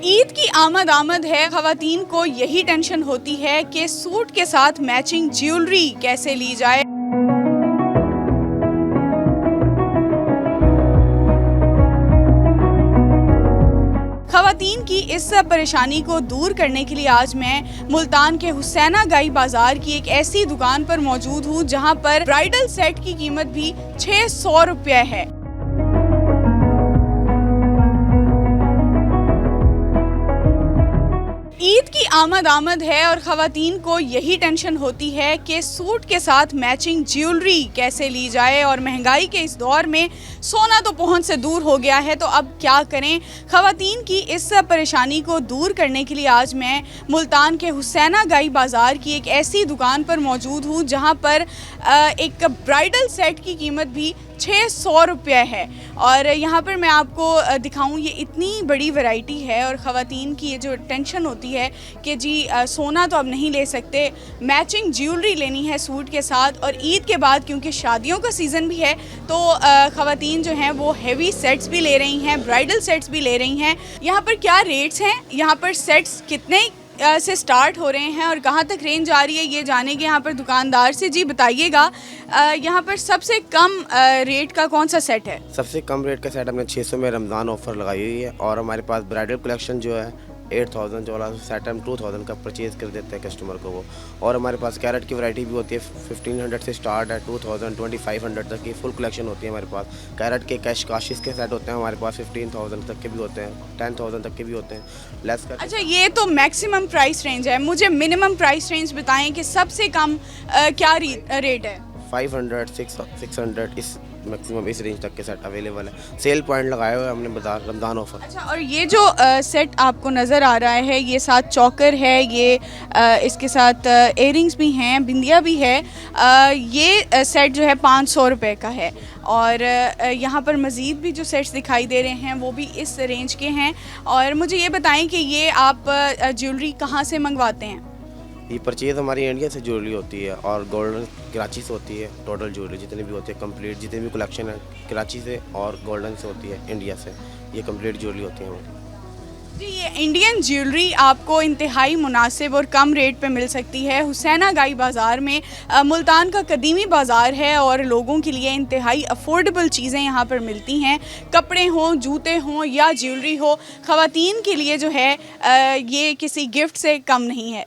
ईद की आमद है। ख़वातीन को यही टेंशन होती है कि सूट के साथ मैचिंग ज्वेलरी कैसे ली जाए। ख़वातीन की इस परेशानी को दूर करने के लिए आज मैं मुल्तान के हुसैना गाई बाज़ार की एक ऐसी दुकान पर मौजूद हूँ जहाँ पर ब्राइडल सेट की कीमत भी 600 रुपये है। ईद की आमद है और ख़वातीन को यही टेंशन होती है कि सूट के साथ मैचिंग ज्वेलरी कैसे ली जाए। और महंगाई के इस दौर में सोना तो पहुंच से दूर हो गया है, तो अब क्या करें। ख़वातीन की इस परेशानी को दूर करने के लिए आज मैं मुल्तान के हुसैना गाई बाज़ार की एक ऐसी दुकान पर मौजूद हूँ जहाँ पर एक ब्राइडल सेट की कीमत भी 600 रुपये है। और यहाँ पर मैं आपको दिखाऊं, ये इतनी बड़ी वैरायटी है। और ख़वातीन की ये जो टेंशन होती है कि जी सोना तो अब नहीं ले सकते, मैचिंग ज्वेलरी लेनी है सूट के साथ। और ईद के बाद क्योंकि शादियों का सीज़न भी है तो ख़वातीन जो हैं वो हैवी सेट्स भी ले रही हैं, ब्राइडल सेट्स भी ले रही हैं। यहाँ पर क्या रेट्स हैं, यहाँ पर सेट्स कितने से स्टार्ट हो रहे हैं और कहाँ तक रेंज आ रही है, ये जानेंगे यहाँ पर दुकानदार से। जी बताइएगा, यहाँ पर सबसे कम रेट का कौन सा सेट है? सबसे कम रेट का सेट हमने 600 में रमज़ान ऑफ़र लगाई हुई है। और हमारे पास ब्राइडल कलेक्शन जो है 8000 जो वाला सेट हम 2000 का परचेज़ कर देते हैं कस्टमर को वो। और हमारे पास कैरेट की वैरायटी भी होती है, 1500 से स्टार्ट है, 2000 2500 तक की फुल कलेक्शन होती है हमारे पास। कैरेट के कैश काशिश के सेट होते हैं हमारे पास, 15000 तक के भी होते हैं, 10000 तक के भी होते हैं लेस कर। अच्छा, ये तो मैक्सिमम प्राइस रेंज है, मुझे मिनिमम प्राइस रेंज बताएं कि सबसे कम क्या रेट है? 500 600 इस मैक्सिमम इस रेंज तक के सेट अवेलेबल है। सेल पॉइंट लगाए हुए हमने बाजार रमज़ान ऑफ़र। अच्छा, और ये जो सेट आपको नज़र आ रहा है, ये साथ चौकर है, ये इसके साथ इयरिंग्स भी हैं, बिंदिया भी है। ये सेट जो है 500 रुपये का है। और यहाँ पर मज़ीद भी जो सेट्स दिखाई दे रहे हैं वो भी इस रेंज के हैं। और मुझे ये बताएं कि ये आप ज्वेलरी कहाँ से मंगवाते हैं? ये परचेज़ हमारी इंडिया से ज्वेलरी होती है और गोल्डन कराची से होती है। टोटल ज्वेलरी जितनी भी होती है कंप्लीट, जितनी भी कलेक्शन है कराची से और गोल्डन से होती है, इंडिया से ये कंप्लीट ज्वेलरी होती है हमारी। जी, ये इंडियन ज्वेलरी आपको इंतहाई मुनासिब और कम रेट पे मिल सकती है हुसैना गाई बाज़ार में। मुल्तान का कदीमी बाज़ार है और लोगों के लिए इंतहाई अफोर्डेबल चीज़ें यहाँ पर मिलती हैं। कपड़े हों, जूते हों या ज्वेलरी हो, ख़वातीन के लिए जो है ये किसी गिफ्ट से कम नहीं है।